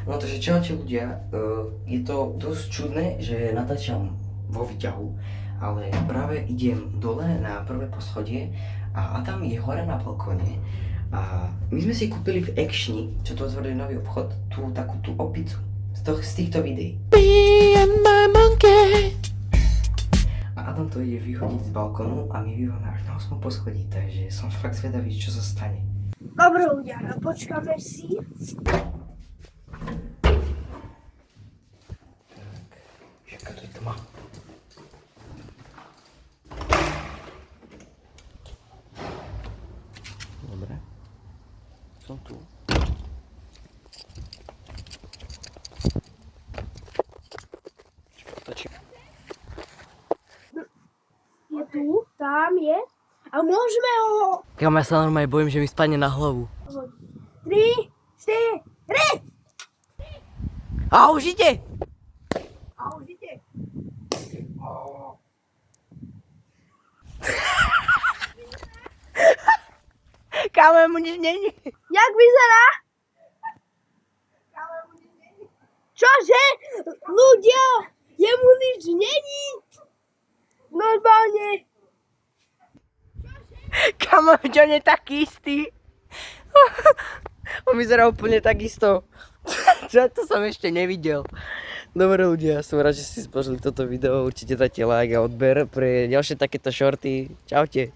No takže čaute ľudia, je to dosť čudné, že natáčam vo výťahu, ale práve idem dole na prvé poschodie a Adam je hore na balkóne a my sme si kúpili v Actioni, čo to otvorili nový obchod, tú opicu z týchto videí. A Adam to ide vyhodiť z balkónu a my bývame až na 8. poschodí, takže som fakt zvedavý, čo sa stane. Dobre ľudia, počkáme si. Jaká to je tma. Dobre. Som tu. Je tu, tam je. A môžeme ho... Kam ja sa normálne bojím, že mi spadne na hlavu. 3, 4, A už ide! a už ide. Kámo, mu nič není. Jak vyzerá? Čože? Ľudia, jemu nič není. Normálne. Kámo, John je taký istý. On vyzerá úplne takisto. Čo to som ešte nevidel. Dobre ľudia, som rád, že ste si pozreli toto video. Určite dajte like a odber pre ďalšie takéto shorty. Čaute.